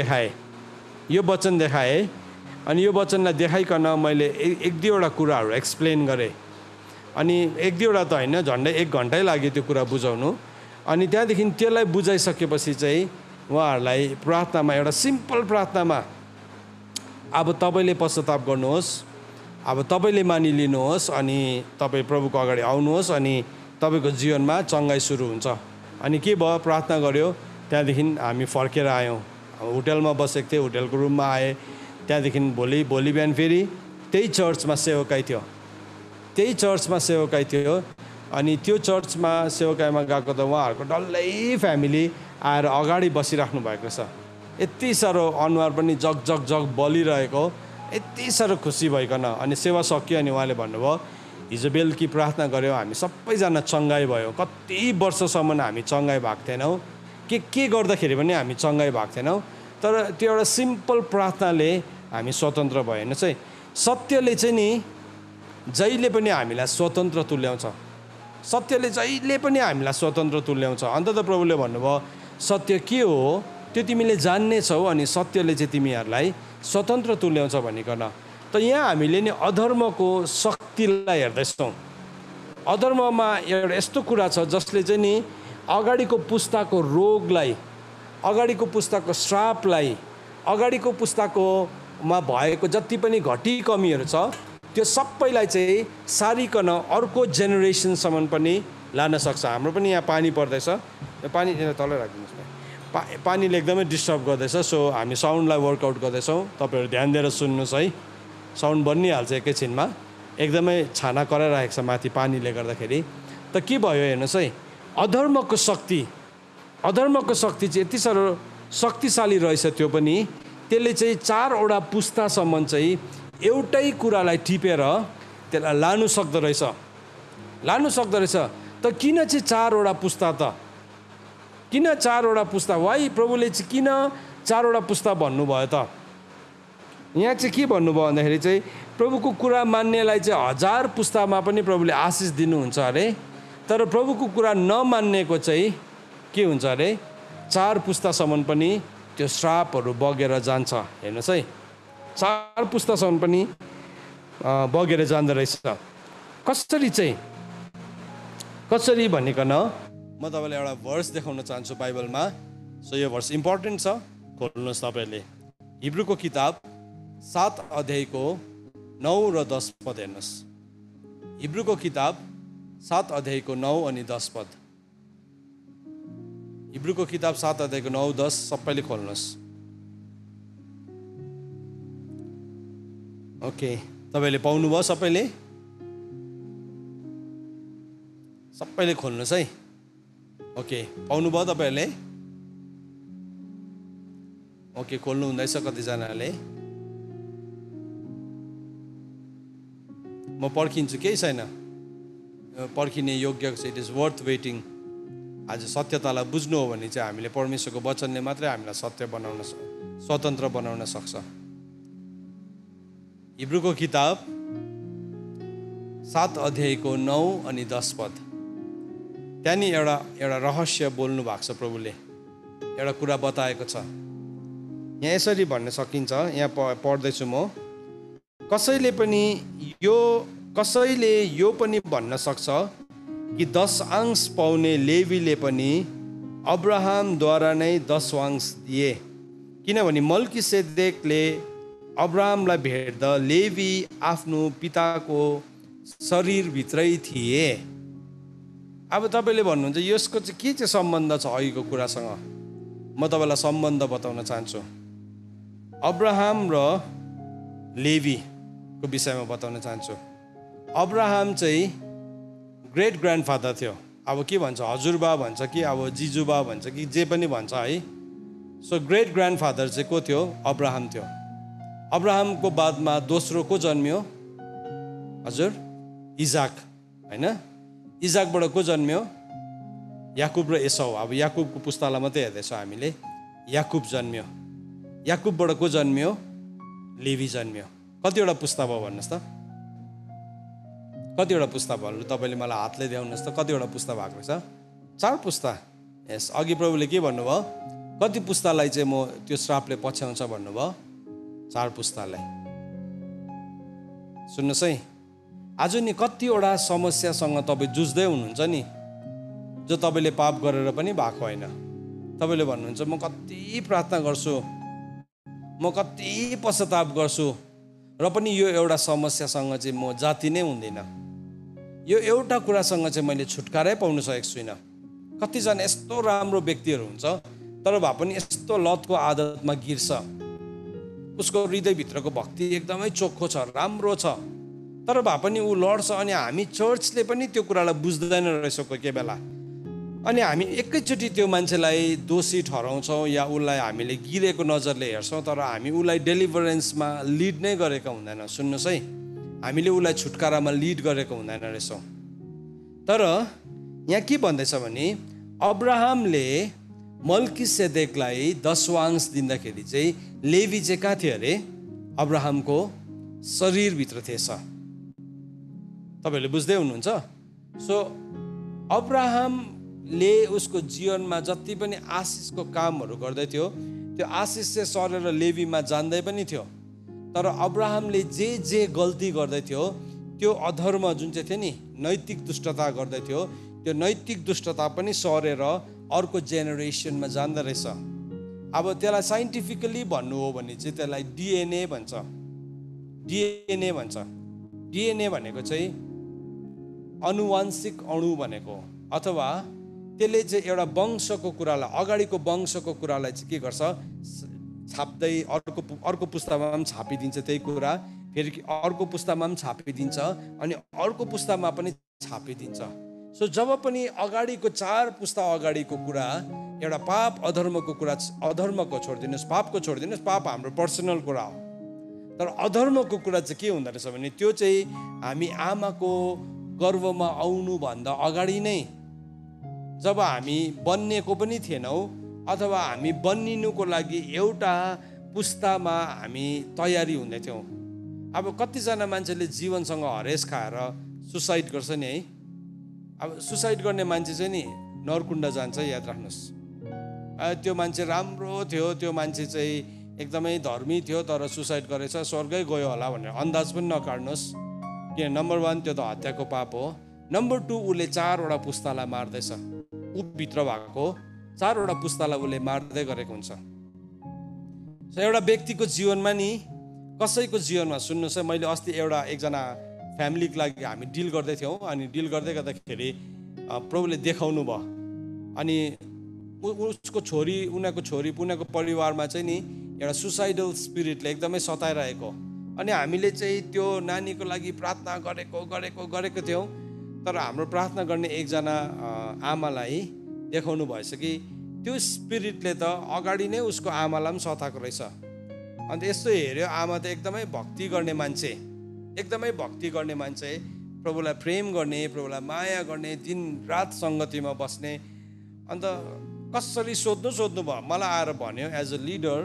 देखाएँ, अनि यो वचनलाई देखाइकन मैले 1-2वटा कुराहरू एक्सप्लेन गरेँ। अनि 1-2वटा त होइन, झन्डै 1 घन्टै लाग्यो त्यो कुरा बुझाउनु। अनि त्यहाँदेखि त्यसलाई बुझाइसकेपछि चाहिँ उहाँहरूलाई प्रार्थनामा, एउटा सिम्पल प्रार्थनामा, अब तपाईँले पश्चाताप गर्नुहोस्, अब तपाईँले मानिलिनुहोस्, अनि तपाईँ प्रभुको अगाडि आउनुहोस्, अनि तपाईँको जीवनमा चङ्गाइ सुरु हुन्छ। अनि के भयो, प्रार्थना गऱ्यो, त्यहाँदेखि हामी फर्केर आयौँ, होटलमा बसेको थिएँ, होटलको रुममा आएँ। त्यहाँदेखि भोलि बिहान फेरि त्यही चर्चमा सेवकाई थियो। अनि त्यो चर्चमा सेवकाईमा गएको त उहाँहरूको डल्लै फ्यामिली आएर अगाडि बसिराख्नु भएको छ, यति साह्रो अनुहार पनि जग बलिरहेको, यति साह्रो खुसी भइकन। अनि सेवा सकियो, अनि उहाँले भन्नुभयो हिजो बेलुकी प्रार्थना गऱ्यौँ, हामी सबैजना चङ्गाइ भयो, कति वर्षसम्म हामी चङ्गाइ भएको थिएनौँ, के गर्दाखेरि पनि हामी चङ्गाइ भएको थिएनौँ, तर त्यो एउटा सिम्पल प्रार्थनाले हामी स्वतन्त्र भयो। हेर्नुहोस् है, सत्यले चाहिँ नि जहिले पनि हामीलाई स्वतन्त्र तुल्याउँछ, अन्त त प्रभुले भन्नुभयो सत्य के हो त्यो तिमीले जान्ने छौ, अनि सत्यले चाहिँ तिमीहरूलाई स्वतन्त्र तुल्याउँछ भनिकन। त यहाँ हामीले नि अधर्मको शक्तिलाई हेर्दैछौँ। अधर्ममा एउटा यस्तो कुरा छ जसले चाहिँ नि अगाडिको पुस्ताको रोगलाई, अगाडिको पुस्ताको श्रापलाई, अगाडिको पुस्ताकोमा भएको जति पनि घटी कमीहरू छ त्यो सबैलाई चाहिँ सारिकन अर्को जेनेरेसनसम्म पनि लान सक्छ। हाम्रो पनि यहाँ पानी पर्दैछ, यो पानी तलै राखिदिनुहोस् न, पानीले एकदमै डिस्टर्ब गर्दैछ, सो हामी साउन्डलाई वर्कआउट गर्दैछौँ, तपाईँहरू ध्यान दिएर सुन्नुहोस् है, साउन्ड बनिहाल्छ एकैछिनमा, एकदमै छाना कराइरहेको छ माथि पानीले गर्दाखेरि। त के भयो हेर्नुहोस् है, अधर्मको शक्ति चाहिँ यति साह्रो शक्तिशाली रहेछ, त्यो पनि त्यसले चाहिँ 4वटा पुस्तासम्म चाहिँ एउटै कुरालाई टिपेर त्यसलाई लानु सक्दो रहेछ। लानु सक्दो रहेछ। त किन चाहिँ 4वटा पुस्ता त? किन 4वटा पुस्ता? वाइ प्रभुले चाहिँ किन 4वटा पुस्ता भन्नुभयो त? यहाँ चाहिँ के भन्नुभयो भन्दाखेरि चाहिँ प्रभुको कुरा मान्नेलाई चाहिँ 1000 पुस्तामा पनि प्रभुले आशिष दिनुहुन्छ अरे, तर प्रभुको कुरा नमान्नेको चाहिँ के हुन्छ अरे, 4 पुस्तासम्म पनि त्यो श्रापहरू बगेर जान्छ। हेर्नुहोस् है, 4 पुस्तासम्म पनि बगेर जाँदो रहेछ। कसरी चाहिँ, कसरी भनिकन म तपाईँलाई एउटा भर्स देखाउन चाहन्छु बाइबलमा। सो यो भर्स इम्पोर्टेन्ट छ, खोल्नुहोस् तपाईँले। हिब्रूको किताब 7 अध्यायको 9 र 10 पद हेर्नुहोस्। हिब्रूको किताब 7 अध्यायको 9 अनि 10 पद। हिब्रूको किताब 7 अध्यायको 9, 10 सबैले खोल्नुहोस्। ओके, तपाईँले पाउनुभयो? सबैले खोल्नुहोस् है। ओके, पाउनुभयो तपाईँहरूले? ओके, खोल्नु हुँदैछ कतिजनाले? म पर्खिन्छु, केही छैन, पर्खिने योग्य छ। It is worth waiting. आज सत्यतालाई बुझ्नु हो भने चाहिँ हामीले परमेश्वरको वचनले मात्रै हामीलाई सत्य बनाउन, स्वतन्त्र बनाउन सक्छ। हिब्रूको किताब 7 अध्यायको 9 अनि 10 पद। त्यहाँनि एउटा रहस्य बोल्नु भएको छ प्रभुले, एउटा कुरा बताएको छ। यहाँ यसरी भन्न सकिन्छ, यहाँ पढ्दैछु म। कसैले यो पनि भन्न सक्छ कि 10 पाउने लेवीले पनि अब्राहमद्वारा नै 10 दिए, किनभने मल्कीसेदेकले अब्राहमलाई भेट्दा लेवी आफ्नो पिताको शरीरभित्रै थिए। अब तपाईँले भन्नुहुन्छ यसको चाहिँ के चाहिँ सम्बन्ध छ अघिको कुरासँग? म तपाईँलाई सम्बन्ध बताउन चाहन्छु। अब्राहम र लेवीको विषयमा बताउन चाहन्छु। अब्राहम चाहिँ ग्रेट ग्रान्डफादर थियो। अब के भन्छ, हजुरबा भन्छ कि अब जिजुबा भन्छ कि जे पनि भन्छ है। सो ग्रेट ग्रान्डफादर चाहिँ को थियो? अब्राहम थियो। अब्राहमको बादमा दोस्रो को जन्मियो? हजुर, इजाक, होइन? इजाकबाट को जन्मियो? याकुब र एसाउ। अब याकुबको पुस्तालाई मात्रै हेर्दैछौँ हामीले। याकुब जन्मियो। याकुबबाट को जन्मियो? लेवी जन्मियो। कतिवटा पुस्ता भयो भन्नुहोस् त? कतिवटा पुस्ता भयो? तपाईँले मलाई हातले देखाउनुहोस् त, कतिवटा पुस्ता भएको छ? 4 पुस्ता। यस, अघि प्रभुले के भन्नुभयो? कति पुस्तालाई चाहिँ म त्यो श्रापले पछ्याउँछ भन्नुभयो? 4 पुस्तालाई। सुन्नुहोस् है, आज नि कतिवटा समस्यासँग तपाईँ जुझ्दै हुनुहुन्छ नि, जो तपाईँले पाप गरेर पनि भएको होइन। तपाईँले भन्नुहुन्छ म कति प्रार्थना गर्छु, म कति पश्चाताप गर्छु, र पनि यो एउटा समस्यासँग चाहिँ म जाति नै हुँदिनँ। यो एउटा कुरासँग चाहिँ मैले छुटकारै पाउन सकेको छुइनँ। कतिजना यस्तो राम्रो व्यक्तिहरू हुन्छ, तर भए पनि यस्तो लतको आदतमा गिर्छ। उसको हृदयभित्रको भक्ति एकदमै चोखो छ, राम्रो छ, तर भए पनि ऊ लड्छ। अनि हामी चर्चले पनि त्यो कुरालाई बुझ्दैन रहेछ कोही बेला। अनि हामी एकैचोटि त्यो मान्छेलाई दोषी ठहराउँछौँ या उसलाई हामीले गिरेको नजरले हेर्छौँ, तर हामी उसलाई डेलिभरेन्समा लिड नै गरेका हुँदैन। सुन्नुहोस् है, हामीले उसलाई छुटकारामा लिड गरेको हुँदैन रहेछौँ। तर यहाँ के भन्दैछ भने अब्राहमले मल्कीसेदेकलाई 10 दिँदाखेरि चाहिँ लेवी चाहिँ कहाँ थियो अरे? अब्राहमको शरीरभित्र थिएछ। तपाईँहरूले बुझ्दै हुनुहुन्छ? सो अब्राहमले उसको जीवनमा जति पनि आशिषको कामहरू गर्दै थियो, त्यो आशिष चाहिँ सरेर लेवीमा जान्दै पनि थियो। तर अब्राहमले जे गल्ती गर्दै थियो, त्यो अधर्म जुन चाहिँ थियो नि, नैतिक दुष्टता गर्दै थियो, त्यो नैतिक दुष्टता पनि सरेर अर्को जेनेरेसनमा जाँदो रहेछ। अब त्यसलाई साइन्टिफिकली भन्नु हो भने चाहिँ त्यसलाई डिएनए भन्छ। डिएनए भन्छ। डिएनए भनेको चाहिँ अनुवांशिक अणु भनेको, अथवा त्यसले चाहिँ एउटा वंशको कुरालाई, अगाडिको वंशको कुरालाई चाहिँ के गर्छ, छाप्दै अर्को पुस्तामा पनि छापिदिन्छ त्यही कुरा, फेरि अर्को पुस्तामा पनि छापिदिन्छ, अनि अर्को पुस्तामा पनि छापिदिन्छ। सो जब पनि अगाडिको 4 पुस्ता अगाडिको कुरा एउटा पाप अधर्मको कुरा, अधर्मको छोडिदिनुहोस्, पापको छोडिदिनुहोस्, पाप हाम्रो पर्सनल कुरा हो। तर अधर्मको कुरा चाहिँ के हुँदो रहेछ भने त्यो चाहिँ हामी आमाको गर्वमा आउनुभन्दा अगाडि नै जब हामी बन्नेको पनि थिएनौँ अथवा हामी बन्निनुको लागि एउटा पुस्तामा हामी तयारी हुँदैथ्यौँ। अब कतिजना मान्छेले जीवनसँग हरेस खाएर सुसाइड गर्छ नि है। अब सुसाइड गर्ने मान्छे चाहिँ नि नरकुण्ड जान्छ, याद राख्नुहोस्। त्यो मान्छे राम्रो थियो, त्यो मान्छे चाहिँ एकदमै धर्मी थियो, तर सुसाइड गरेछ, स्वर्गै गयो होला भनेर अन्दाज पनि नकाट्नुहोस्। किन? नम्बर 1 त्यो त हत्याको पाप हो। नम्बर 2 उसले 4वटा पुस्तालाई मार्दैछ। ऊ भित्र भएको 4वटा पुस्तालाई उसले मार्दै गरेको हुन्छ। एउटा व्यक्तिको जीवनमा नि, कसैको जीवनमा, सुन्नुहोस् है, मैले अस्ति एकजना फ्यामिलीको लागि हामी डिल गर्दै थियौँ। अनि डिल गर्दै गर्दाखेरि प्रभुले देखाउनु भयो। अनि उसको छोरी, उनीहरूको परिवारमा चाहिँ नि एउटा सुसाइडल स्पिरिटले एकदमै सताइरहेको। अनि हामीले चाहिँ त्यो नानीको लागि प्रार्थना गरेको थियौँ। तर हाम्रो प्रार्थना गर्ने एकजना आमालाई देखाउनु भएछ कि त्यो स्पिरिटले त अगाडि नै उसको आमालाई पनि सताएको रहेछ। अन्त यस्तो हेऱ्यो, आमा त एकदमै भक्ति गर्ने मान्छे, प्रभुलाई प्रेम गर्ने, प्रभुलाई माया गर्ने, दिन रात सङ्गतिमा बस्ने। अन्त कसरी सोध्नु भयो, मलाई आएर भन्यो एज अ लिडर।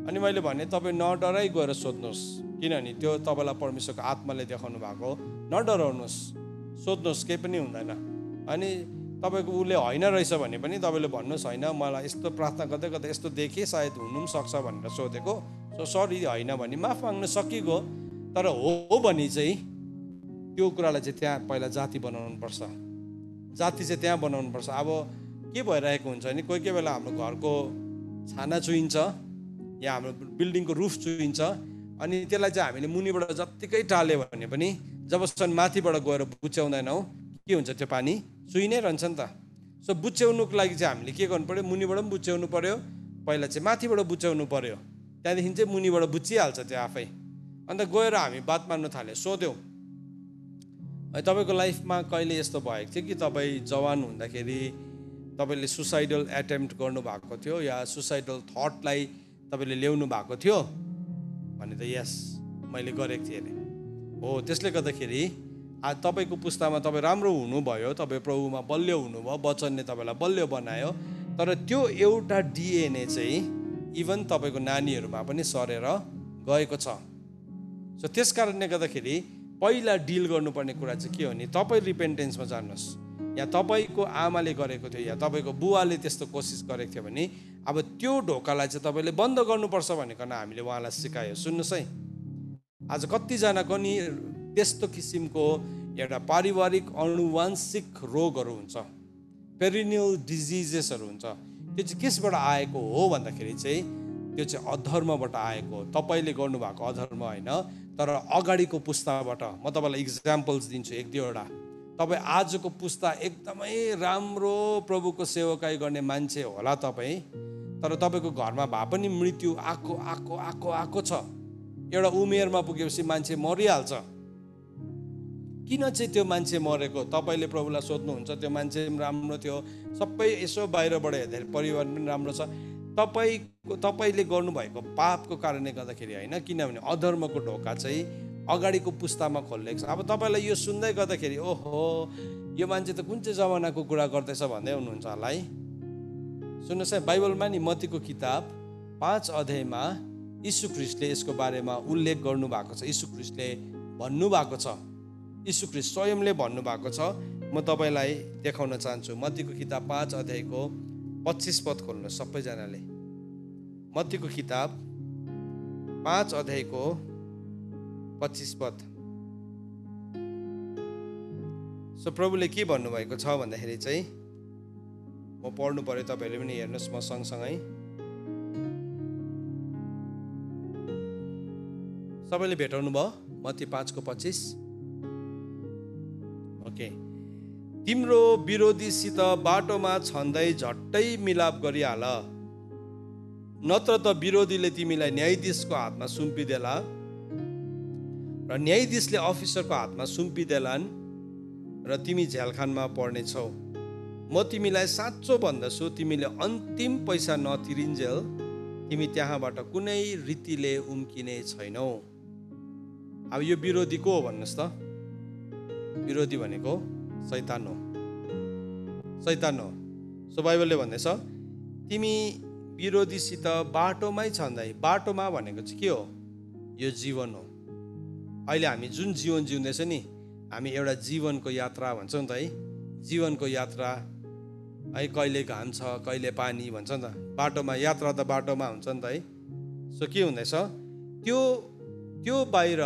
अनि मैले भने तपाईँ नडराइ गएर सोध्नुहोस्, किनभने त्यो तपाईँलाई परमेश्वरको आत्माले देखाउनु भएको। नडराउनुहोस्, सोध्नुहोस्, केही पनि हुँदैन। अनि तपाईँको उसले होइन रहेछ भने पनि तपाईँले भन्नुहोस्, होइन मलाई यस्तो प्रार्थना गर्दै गर्दै यस्तो देखेँ, सायद हुनु पनि सक्छ भनेर सोधेको, सो सरी, होइन भने माफ माग्न सकिगयो। तर हो भने चाहिँ त्यो कुरालाई चाहिँ त्यहाँ पहिला जाति बनाउनुपर्छ। अब के भइरहेको हुन्छ भने कोही बेला हाम्रो घरको छाना चुइन्छ या हाम्रो बिल्डिङको रुफ चुइन्छ। अनि त्यसलाई चाहिँ हामीले मुनिबाट जत्तिकै टाल्यो भने पनि जबसम्म माथिबाट गएर बुच्याउँदैनौँ, के हुन्छ, त्यो पानी चुइ नै रहन्छ नि त। सो बुच्याउनुको लागि चाहिँ हामीले के गर्नु पर्यो, मुनिबाट पनि बुच्याउनु पर्यो, पहिला चाहिँ माथिबाट बुच्याउनु पर्यो, त्यहाँदेखि चाहिँ मुनिबाट बुचिहाल्छ त्यो आफै। अन्त गएर हामी बात मार्नु थाल्यो, सोध्यौँ तपाईँको लाइफमा कहिले यस्तो भएको थियो कि तपाईँ जवान हुँदाखेरि तपाईँले सुसाइडल एटेम्प्ट गर्नुभएको थियो या सुसाइडल थटलाई तपाईँले ल्याउनु भएको थियो भने त यस, मैले गरेको थिएँ अरे। हो, त्यसले गर्दाखेरि आज तपाईँको पुस्तामा तपाईँ राम्रो हुनुभयो, तपाईँ प्रभुमा बलियो हुनुभयो, वचनले तपाईँलाई बलियो बनायो। तर त्यो एउटा डिएनए चाहिँ इभन तपाईँको नानीहरूमा पनि सरेर गएको छ। सो त्यस कारणले गर्दाखेरि पहिला डिल गर्नुपर्ने कुरा चाहिँ के हो भने तपाईँ रिपेन्टेन्समा जानुहोस्। या तपाईँको आमाले गरेको थियो या तपाईँको बुवाले त्यस्तो कोसिस गरेको थियो भने अब त्यो ढोकालाई चाहिँ तपाईँले बन्द गर्नुपर्छ भनेर हामीले उहाँलाई सिकायो। सुन्नुहोस् है, आज कतिजनाको नि त्यस्तो किसिमको एउटा पारिवारिक अनुवांशिक रोगहरू हुन्छ, पेरिनियल डिजिजेसहरू हुन्छ। त्यो चाहिँ कसबाट आएको हो भन्दाखेरि चाहिँ त्यो चाहिँ अधर्मबाट आएको, तपाईँले गर्नुभएको अधर्म होइन, तर अगाडिको पुस्ताबाट। म तपाईँलाई इक्जाम्पल्स दिन्छु 1-2वटा। तपाईँ आजको पुस्ता एकदमै राम्रो प्रभुको सेवकाई गर्ने मान्छे होला तपाईँ, तर तपाईँको घरमा भए पनि मृत्यु आएको छ। एउटा उमेरमा पुगेपछि मान्छे मरिहाल्छ। किन चाहिँ त्यो मान्छे मरेको तपाईँले प्रभुलाई सोध्नुहुन्छ। त्यो मान्छे पनि राम्रो थियो, सबै यसो बाहिरबाट हेर्दाखेरि परिवार पनि राम्रो छ। तपाईँले गर्नुभएको पापको कारणले गर्दाखेरि होइन, किनभने अधर्मको ढोका चाहिँ अगाडिको पुस्तामा खोलिएको छ। अब तपाईँलाई यो सुन्दै गर्दाखेरि ओहो यो मान्छे त कुन चाहिँ जमानाको कुरा गर्दैछ भन्दै हुनुहुन्छ होला है। सुन्नुहोस् है, बाइबलमा नि मत्तीको किताब 5 अध्यायमा यीशु ख्रीष्टले यसको बारेमा उल्लेख गर्नुभएको छ। यीशु ख्रीष्टले भन्नुभएको छ, यीशु ख्रीष्ट स्वयंले भन्नुभएको छ। म तपाईँलाई देखाउन चाहन्छु। मत्तीको किताब 5 अध्यायको 25 पद खोल्नु सबैजनाले। मत्तीको किताब 5 अध्यायको 25 पद। सो प्रभुले के भन्नुभएको छ भन्दाखेरि चाहिँ म पढ्नु पर्यो, तपाईँहरूले पनि हेर्नुहोस् म सँगसँगै। सबैले भेटाउनु भयो मत्ती 5 को 25। ओके। तिम्रो विरोधीसित बाटोमा छँदै झट्टै मिलाप गरिहाल, नत्र त विरोधीले तिमीलाई न्यायाधीशको हातमा सुम्पिदेला र न्यायाधीशले अफिसरको हातमा सुम्पिदेलान् र तिमी झ्यालखानमा पर्नेछौ। म तिमीलाई साँचो भन्दछु, तिमीले अन्तिम पैसा नतिरिन्जेल तिमी त्यहाँबाट कुनै रीतिले उम्किने छैनौ। अब यो विरोधी को हो भन्नुहोस् त? विरोधी भनेको शैतान हो। शैतान हो। सो बाइबलले भन्दैछ तिमी विरोधीसित बाटोमै छँदै, बाटोमा भनेको चाहिँ के हो? यो जीवन हो। अहिले हामी जुन जीवन जिउँदैछ नि, हामी एउटा जीवनको यात्रा भन्छौँ नि त है। जीवनको यात्रा है, कहिले घाम छ कहिले पानी भन्छ नि त। बाटोमा यात्रा त बाटोमा हुन्छ नि त है। सो के हुँदैछ त्यो बाहिर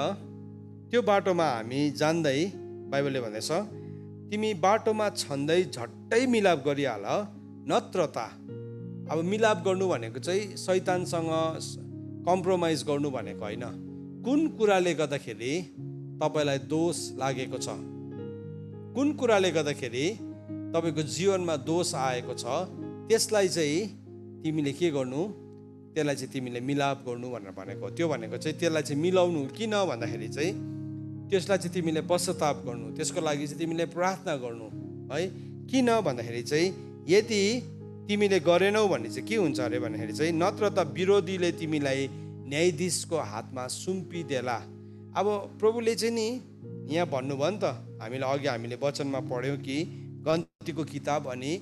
त्यो बाटोमा हामी जान्दै बाइबलले भन्दैछ तिमी बाटोमा छँदै झट्टै मिलाप गरिहाल, नत्र त। अब मिलाप गर्नु भनेको चाहिँ शैतानसँग कम्प्रोमाइज गर्नु भनेको होइन। कुन कुराले गर्दाखेरि तपाईँलाई दोष लागेको छ, कुन कुराले गर्दाखेरि तपाईँको जीवनमा दोष आएको छ, त्यसलाई चाहिँ तिमीले के गर्नु, त्यसलाई चाहिँ तिमीले मिलाप गर्नु भनेर भनेको। त्यो भनेको चाहिँ त्यसलाई चाहिँ मिलाउनु। किन भन्दाखेरि चाहिँ त्यसलाई चाहिँ तिमीले पश्चाताप गर्नु, त्यसको लागि चाहिँ तिमीले प्रार्थना गर्नु है। किन भन्दाखेरि चाहिँ यदि तिमीले गरेनौ भने चाहिँ के हुन्छ अरे भन्दाखेरि चाहिँ नत्र त विरोधीले तिमीलाई न्यायाधीशको हातमा सुम्पिदेला। अब प्रभुले चाहिँ नि यहाँ भन्नुभयो नि त, हामीले वचनमा पढ्यौँ कि गन्तीको किताब अनि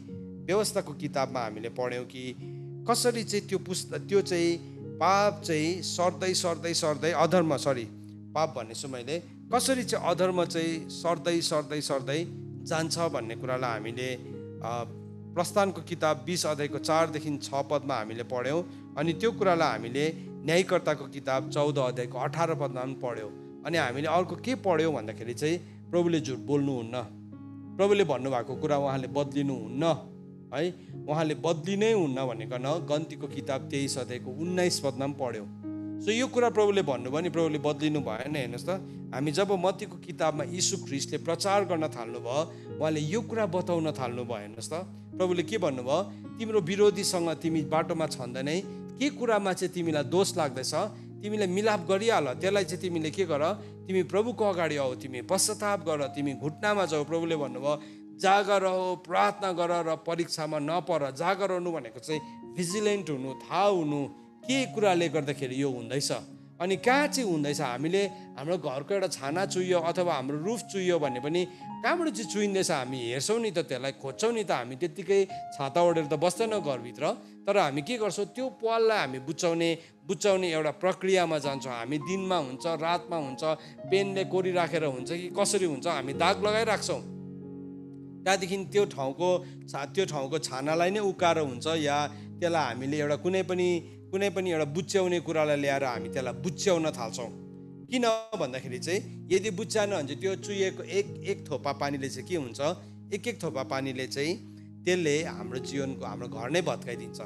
व्यवस्थाको किताबमा हामीले पढ्यौँ कि कसरी चाहिँ त्यो चाहिँ पाप चाहिँ सर्दै सर्दै सर्दै अधर्म, पाप भनेछु मैले, कसरी चाहिँ अधर्म चाहिँ सर्दै सर्दै सर्दै जान्छ भन्ने कुरालाई हामीले प्रस्थानको किताब 20 अध्यायको 4 देखि 6 पदमा हामीले पढ्यौँ। अनि त्यो कुरालाई हामीले न्यायकर्ताको किताब 14 अध्यायको 18 पदमा पनि पढ्यौँ। अनि हामीले अर्को के पढ्यौँ भन्दाखेरि चाहिँ प्रभुले झुट बोल्नुहुन्न, प्रभुले भन्नुभएको कुरा उहाँले बदलिनुहुन्न है, उहाँले बदलिनै हुन्न भनेकन गन्तीको किताब 23 अध्यायको 19 पदमा पनि पढ्यौँ। सो यो कुरा प्रभुले भन्नुभयो नि, प्रभुले बदलिनु भएन। हेर्नुहोस् त, हामी जब मत्तीको किताबमा यीशु ख्रीष्टले प्रचार गर्न थाल्नुभयो, उहाँले यो कुरा बताउन थाल्नुभयो। हेर्नुहोस् त, प्रभुले के भन्नुभयो, तिम्रो विरोधीसँग तिमी बाटोमा छँदैनै के कुरामा चाहिँ तिमीलाई दोष लाग्दैछ, तिमीले मिलाप गरिहाल, त्यसलाई चाहिँ तिमीले के गर, तिमी प्रभुको अगाडि आऊ, तिमी पश्चाताप गर, तिमी घुट्नामा जाऊ। प्रभुले भन्नुभयो जागर हो, प्रार्थना गर र परीक्षामा नपर। जागर हुनु भनेको चाहिँ भिजिलेन्ट हुनु, थाहा हुनु के कुराले गर्दाखेरि यो हुँदैछ अनि कहाँ चाहिँ हुँदैछ। हामीले हाम्रो घरको एउटा छाना चुहियो अथवा हाम्रो रुफ चुहियो भने पनि कहाँबाट चाहिँ चुहिँदैछ हामी हेर्छौँ नि त, त्यसलाई खोज्छौँ नि त। हामी त्यत्तिकै छाता ओढेर त बस्दैनौँ घरभित्र, तर हामी के गर्छौँ, त्यो पाललाई हामी बुच्चाउने एउटा प्रक्रियामा जान्छौँ। हामी दिनमा हुन्छ, रातमा हुन्छ, पेनले कोरिराखेर हुन्छ कि कसरी हुन्छ, हामी दाग लगाइराख्छौँ। त्यहाँदेखि त्यो ठाउँको छानालाई नै उकाएर हुन्छ या त्यसलाई हामीले एउटा कुनै पनि एउटा बुच्याउने कुरालाई ल्याएर हामी त्यसलाई बुच्याउन थाल्छौँ। किन भन्दाखेरि चाहिँ यदि बुच्याएन भने चाहिँ त्यो चुहिएको एक थोपा पानीले चाहिँ के हुन्छ, एक थोपा पानीले चाहिँ त्यसले हाम्रो जीवनको, हाम्रो घर नै भत्काइदिन्छ।